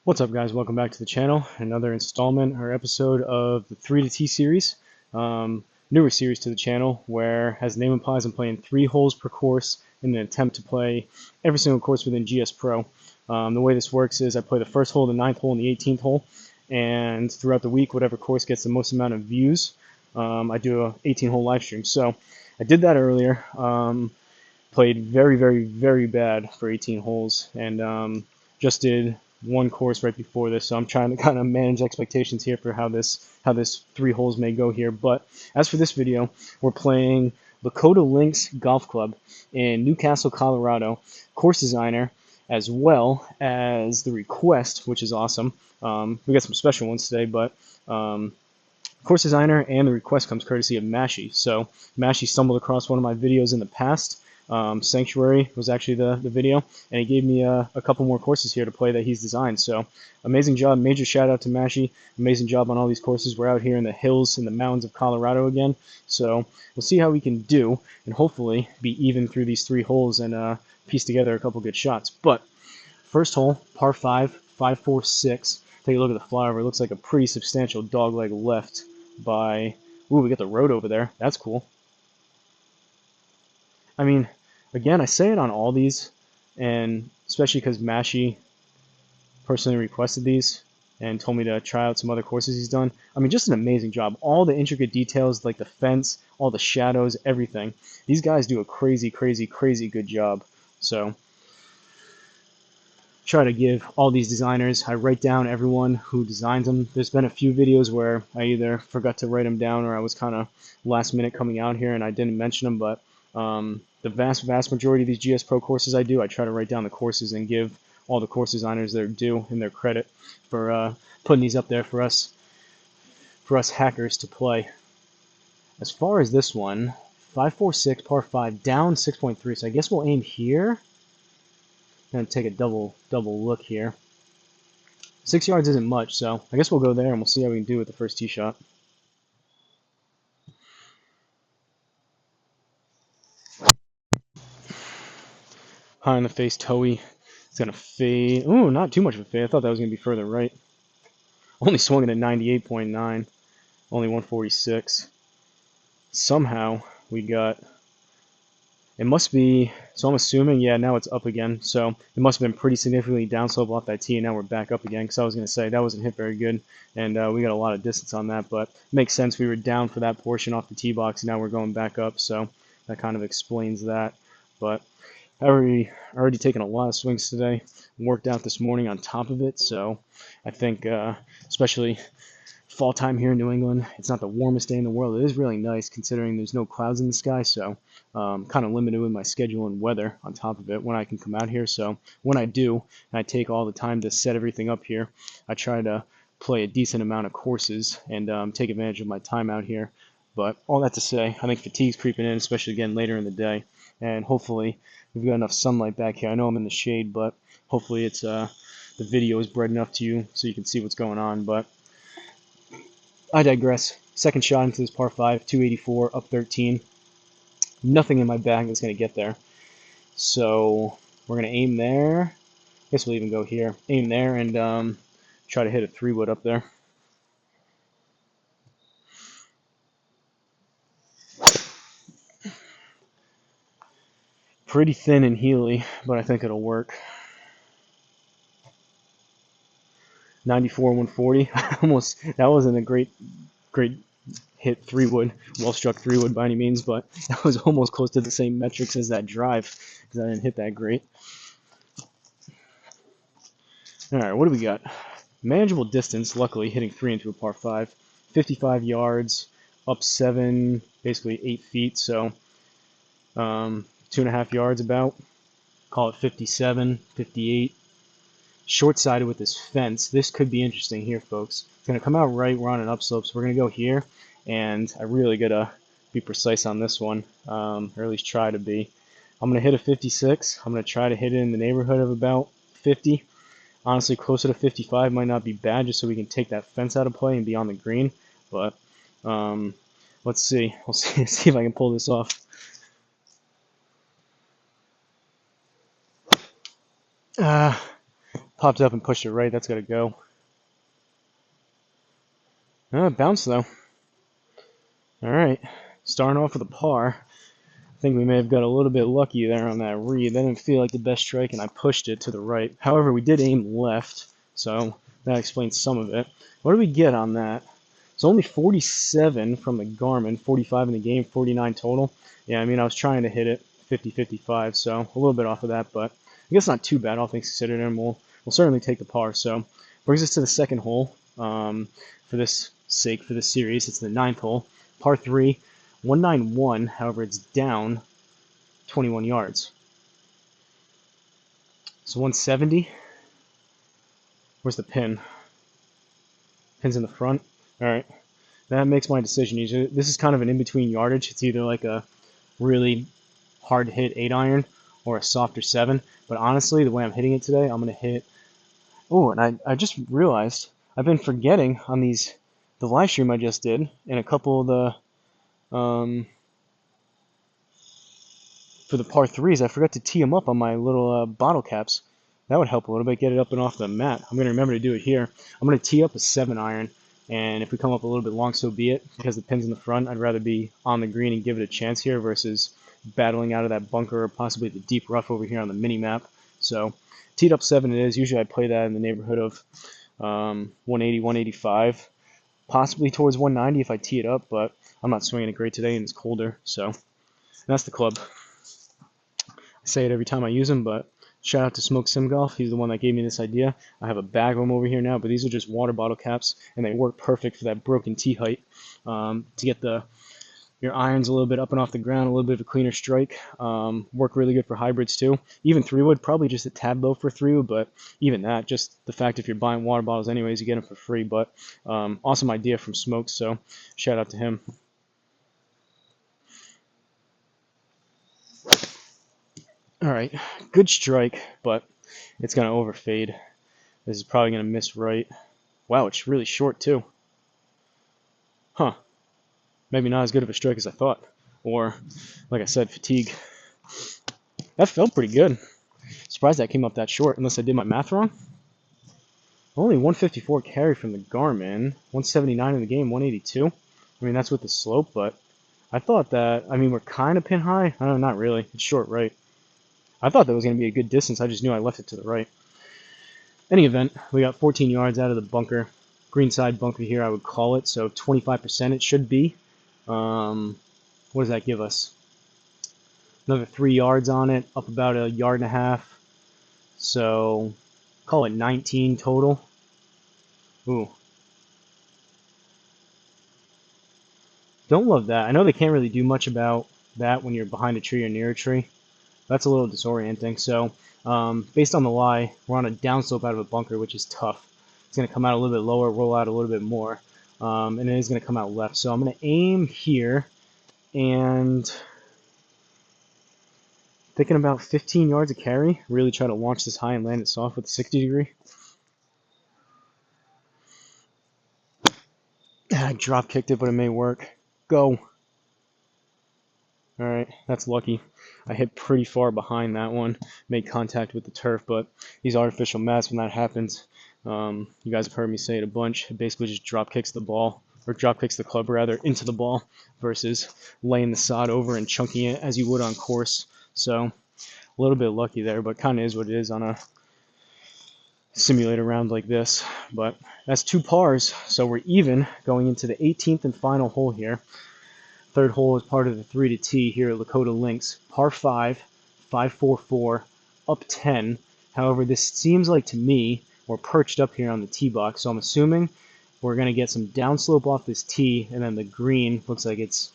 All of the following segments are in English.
What's up, guys? Welcome back to the channel. Another installment or episode of the 3 to T series. Newer series to the channel where, as the name implies, I'm playing 3 holes per course in an attempt to play every single course within GSPro. The way this works is I play the first hole, the 9th hole, and the 18th hole, and throughout the week, whatever course gets the most amount of views, I do a 18-hole live stream. So I did that earlier. Played very bad for 18 holes, and just did one course right before this, so I'm trying to kind of manage expectations here for how this 3 holes may go here. But as for this video, we're playing Lakota Links Golf Club in Newcastle, Colorado. Course designer as well as the request, which is awesome. We got some special ones today, but course designer and the request comes courtesy of Mashi. So Mashi stumbled across one of my videos in the past. Sanctuary was actually the video, and he gave me a couple more courses here to play that he's designed. So amazing job, major shout out to Mashi. Amazing job on all these courses. We're out here in the hills and the mountains of Colorado again, so we'll see how we can do and hopefully be even through these 3 holes and piece together a couple good shots. But first hole, par 5, 5-4-6. Take a look at the flyover. It looks like a pretty substantial dogleg left by... Ooh, we got the road over there. That's cool. I mean, again, I say it on all these, and especially because Mashi personally requested these and told me to try out some other courses he's done. I mean, just an amazing job. All the intricate details, like the fence, all the shadows, everything. These guys do a crazy good job. So try to give all these designers, I write down everyone who designs them. There's been a few videos where I either forgot to write them down or I was kind of last minute coming out here and I didn't mention them, but the vast majority of these GSPro courses I do, I try to write down the courses and give all the course designers their due and their credit for putting these up there for us hackers to play. As far as this one, 5-4-6 par 5 down 6.3, so I guess we'll aim here. I'm gonna take a double look here. 6 yards isn't much, so I guess we'll go there and we'll see how we can do with the first tee shot. High in the face, Toey. It's gonna fade. Ooh, not too much of a fade. I thought that was gonna be further right. Only swung it at 98.9. Only 146. Somehow we got. It must be. So I'm assuming, yeah, now it's up again. So it must have been pretty significantly downslope off that tee, and now we're back up again. Because I was gonna say that wasn't hit very good, and we got a lot of distance on that. But it makes sense. We were down for that portion off the tee box, and now we're going back up. So that kind of explains that. But I already taken a lot of swings today, worked out this morning on top of it, so I think especially fall time here in New England, it's not the warmest day in the world. It is really nice considering there's no clouds in the sky, so kind of limited with my schedule and weather on top of it when I can come out here. So when I do, and I take all the time to set everything up here, I try to play a decent amount of courses and take advantage of my time out here. But all that to say, I think fatigue's creeping in, especially again later in the day, and hopefully we've got enough sunlight back here. I know I'm in the shade, but hopefully it's the video is bright enough to you so you can see what's going on. But I digress. Second shot into this par 5, 284, up 13. Nothing in my bag that's going to get there. So we're going to aim there. I guess we'll even go here. Aim there and try to hit a 3-wood up there. Pretty thin and heely, but I think it'll work. 94, 140. Almost, that wasn't a great hit 3-wood, well struck 3-wood by any means, but that was almost close to the same metrics as that drive because I didn't hit that great. All right, what do we got? Manageable distance, luckily, hitting 3 into a par 5. 55 yards, up 7, basically 8 feet, so 2.5 yards about. Call it 57, 58. Short-sided with this fence. This could be interesting here, folks. It's going to come out right. We're on an upslope, so we're going to go here, and I really got to be precise on this one, or at least try to be. I'm going to hit a 56. I'm going to try to hit it in the neighborhood of about 50. Honestly, closer to 55 might not be bad, just so we can take that fence out of play and be on the green. But let's see. We'll see if I can pull this off. Popped up and pushed it right. That's got to go. It bounced though. All right, starting off with a par. I think we may have got a little bit lucky there on that read. That didn't feel like the best strike, and I pushed it to the right. However, we did aim left, so that explains some of it. What did we get on that? It's only 47 from the Garmin, 45 in the game, 49 total. Yeah, I mean, I was trying to hit it 50-55, so a little bit off of that, but I guess not too bad, all things considered, and we'll certainly take the par. So brings us to the second hole. For this series, it's the 9th hole, par 3, 191. However, it's down 21 yards. So 170. Where's the pin? Pin's in the front. All right, that makes my decision easier. This is kind of an in-between yardage. It's either like a really hard hit 8-iron or a softer 7. But honestly, the way I'm hitting it today, I'm gonna hit. Oh, and I just realized I've been forgetting on the live stream I just did, and a couple of the for the par 3s, I forgot to tee them up on my little bottle caps. That would help a little bit, get it up and off the mat. I'm going to remember to do it here. I'm going to tee up a 7-iron, and if we come up a little bit long, so be it. Because the pin's in the front, I'd rather be on the green and give it a chance here versus battling out of that bunker or possibly the deep rough over here on the mini-map. So teed up 7 it is. Usually I play that in the neighborhood of 180, 185, possibly towards 190 if I tee it up, but I'm not swinging it great today and it's colder. So that's the club. I say it every time I use them, but shout out to Smoke Sim Golf. He's the one that gave me this idea. I have a bag of them over here now, but these are just water bottle caps, and they work perfect for that broken tee height to get your irons a little bit up and off the ground, a little bit of a cleaner strike. Work really good for hybrids too. Even 3-wood, probably just a tad low for 3-wood, but even that, just the fact if you're buying water bottles anyways, you get them for free. But awesome idea from Smoke, so shout out to him. All right, good strike, but it's going to overfade. This is probably going to miss right. Wow, it's really short too. Huh. Maybe not as good of a strike as I thought. Or, like I said, fatigue. That felt pretty good. Surprised that came up that short, unless I did my math wrong. Only 154 carry from the Garmin. 179 in the game, 182. I mean, that's with the slope, but I thought that, I mean, we're kind of pin high. I don't know, not really. It's short right. I thought that was going to be a good distance. I just knew I left it to the right. Any event, we got 14 yards out of the bunker. Green side bunker here, I would call it. So 25% it should be. What does that give us? Another 3 yards on it, up about 1.5 yards. So call it 19 total. Ooh. Don't love that. I know they can't really do much about that when you're behind a tree or near a tree. That's a little disorienting. So based on the lie, we're on a downslope out of a bunker, which is tough. It's going to come out a little bit lower, roll out a little bit more, and it is going to come out left. So I'm going to aim here, and thinking about 15 yards of carry. Really try to launch this high and land it soft with a 60 degree. I drop kicked it, but it may work. Go. All right, that's lucky. I hit pretty far behind that one, made contact with the turf, but these artificial mats, when that happens, you guys have heard me say it a bunch, it basically just drop kicks the ball, or drop kicks the club rather, into the ball, versus laying the sod over and chunking it as you would on course. So a little bit lucky there, but kind of is what it is on a simulator round like this. But that's 2 pars, so we're even going into the 18th and final hole here. Third hole is part of the 3 to tee here at Lakota Links. Par 5, 544, up 10. However, this seems like to me we're perched up here on the tee box, so I'm assuming we're going to get some downslope off this tee, and then the green looks like it's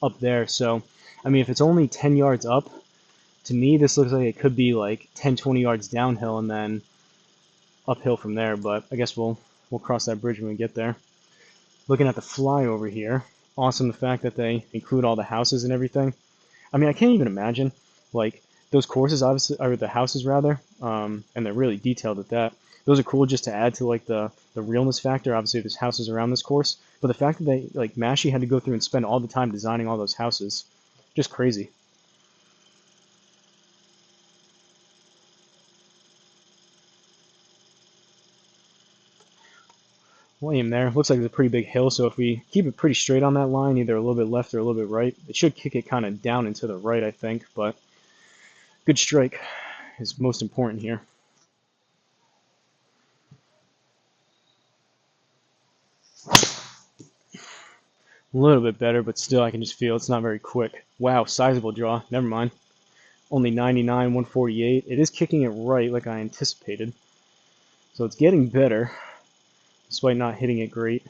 up there. So, I mean, if it's only 10 yards up, to me this looks like it could be like 10, 20 yards downhill and then uphill from there, but I guess we'll cross that bridge when we get there. Looking at the flyover here. Awesome, the fact that they include all the houses and everything. I mean, I can't even imagine, like, those courses, obviously, or the houses rather, and they're really detailed at that. Those are cool just to add to, like, the realness factor. Obviously, there's houses around this course, but the fact that they, like, Mashie had to go through and spend all the time designing all those houses, just crazy. We'll aim there. Looks like it's a pretty big hill, so if we keep it pretty straight on that line, either a little bit left or a little bit right, it should kick it kind of down and to the right, I think, but good strike is most important here. A little bit better, but still I can just feel it's not very quick. Wow, sizable draw. Never mind. Only 99, 148. It is kicking it right like I anticipated. So it's getting better, despite not hitting it great.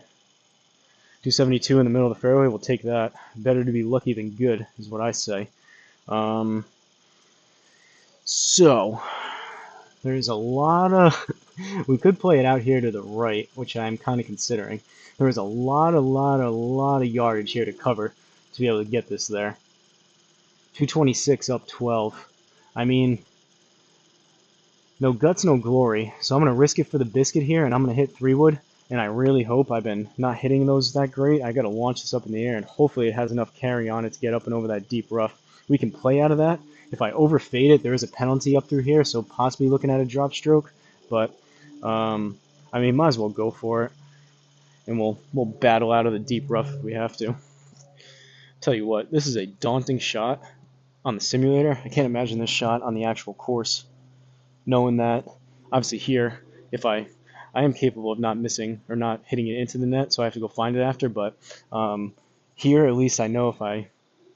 272 in the middle of the fairway, we'll take that. Better to be lucky than good, is what I say. So, there's a lot of... we could play it out here to the right, which I'm kind of considering. There's a lot of yardage here to cover to be able to get this there. 226 up 12. I mean, no guts, no glory. So I'm going to risk it for the biscuit here, and I'm going to hit 3-wood. And I really hope I've been not hitting those that great. I got to launch this up in the air, and hopefully it has enough carry on it to get up and over that deep rough. We can play out of that. If I overfade it, there is a penalty up through here, so possibly looking at a drop stroke. But, I mean, might as well go for it. And we'll battle out of the deep rough if we have to. Tell you what, this is a daunting shot on the simulator. I can't imagine this shot on the actual course. Knowing that, obviously here, if I am capable of not missing or not hitting it into the net, so I have to go find it after, but here at least I know if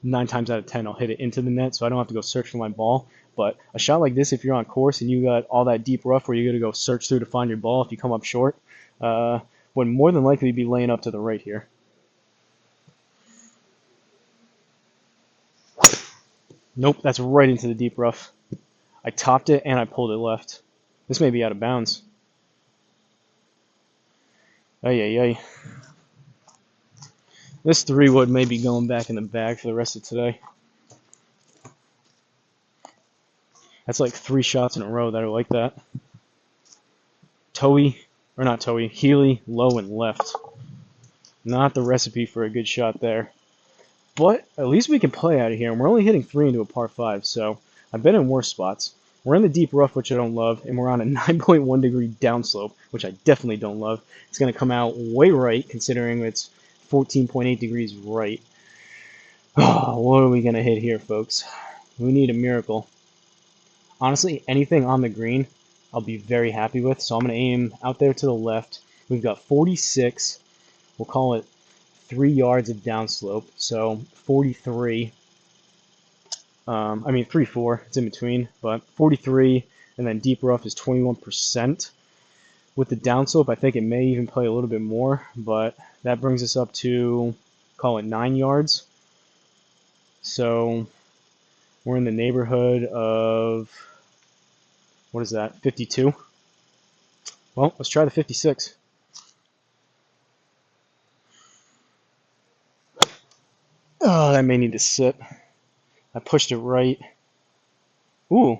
9 times out of 10 I'll hit it into the net, so I don't have to go search for my ball. But a shot like this, if you're on course and you got all that deep rough where you got to go search through to find your ball if you come up short, would more than likely be laying up to the right here. Nope, that's right into the deep rough. I topped it and I pulled it left. This may be out of bounds. Ay. This 3-wood may be going back in the bag for the rest of today. That's like 3 shots in a row that are like that. Healy, low and left. Not the recipe for a good shot there. But at least we can play out of here, and we're only hitting 3 into a par 5, so I've been in worse spots. We're in the deep rough, which I don't love, and we're on a 9.1 degree downslope, which I definitely don't love. It's going to come out way right, considering it's 14.8 degrees right. Oh, what are we going to hit here, folks? We need a miracle. Honestly, anything on the green, I'll be very happy with, so I'm going to aim out there to the left. We've got 46. We'll call it 3 yards of downslope, so 43. 3-4, it's in between, but 43, and then deep rough is 21%. With the downslope, I think it may even play a little bit more, but that brings us up to, call it 9 yards. So we're in the neighborhood of, what is that, 52? Well, let's try the 56. Oh, that may need to sit. I pushed it right. Ooh.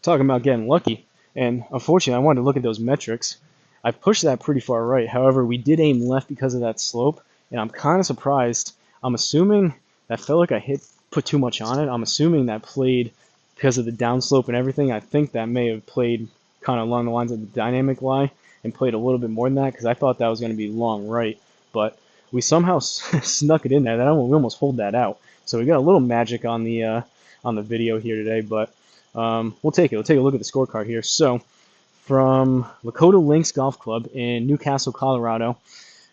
Talking about getting lucky. And unfortunately, I wanted to look at those metrics. I pushed that pretty far right. However, we did aim left because of that slope. And I'm kind of surprised. I'm assuming that felt like I put too much on it. I'm assuming that played because of the downslope and everything. I think that may have played kind of along the lines of the dynamic lie and played a little bit more than that because I thought that was going to be long right. But we somehow snuck it in there. We almost hold that out. So we got a little magic on the video here today, but we'll take it. We'll take a look at the scorecard here. So from Lakota Links Golf Club in Newcastle, Colorado,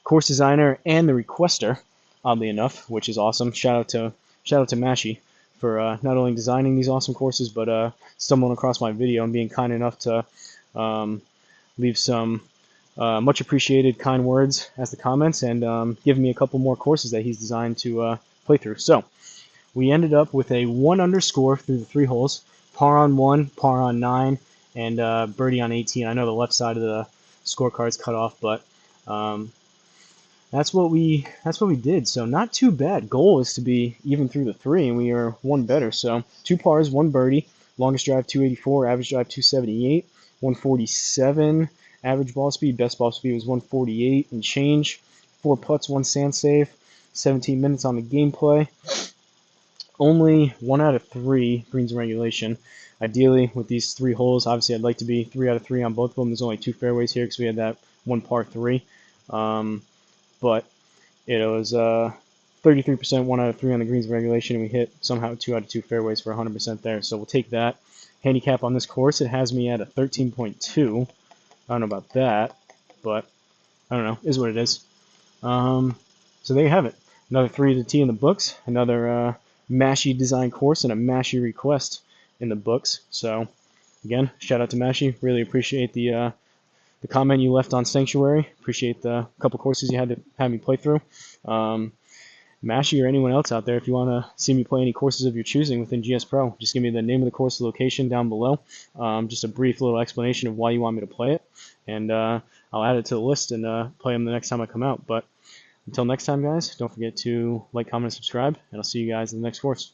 course designer and the requester, oddly enough, which is awesome. Shout out to Mashi for not only designing these awesome courses, but stumbling across my video and being kind enough to leave some much appreciated kind words as the comments and giving me a couple more courses that he's designed to play through. So we ended up with a 1 under score through the 3 holes, par on 1, par on 9, and birdie on 18. I know the left side of the scorecard's cut off, but that's what we did. So not too bad. Goal is to be even through the 3, and we are 1 better. So 2 pars, 1 birdie, longest drive 284, average drive 278, 147. Average ball speed, best ball speed was 148 and change. 4 putts, 1 sand save. 17 minutes on the gameplay. only 1 out of 3 greens in regulation. Ideally, with these 3 holes, obviously I'd like to be 3 out of 3 on both of them. There's only 2 fairways here because we had that 1 par 3. But it was 33%, 1 out of 3 on the greens in regulation, and we hit somehow 2 out of 2 fairways for 100% there. So we'll take that. Handicap on this course, it has me at a 13.2. I don't know about that, but I don't know. Is what it is. So there you have it. Another 3 to tee in the books. Another Mashy design course and a Mashy request in the books. So again, shout out to Mashy. Really appreciate the comment you left on Sanctuary. Appreciate the couple courses you had to have me play through. Mashy or anyone else out there, if you want to see me play any courses of your choosing within GSPro, just give me the name of the course, the location down below. Just a brief little explanation of why you want me to play it, and I'll add it to the list and play them the next time I come out. But until next time, guys, don't forget to like, comment, and subscribe, and I'll see you guys in the next course.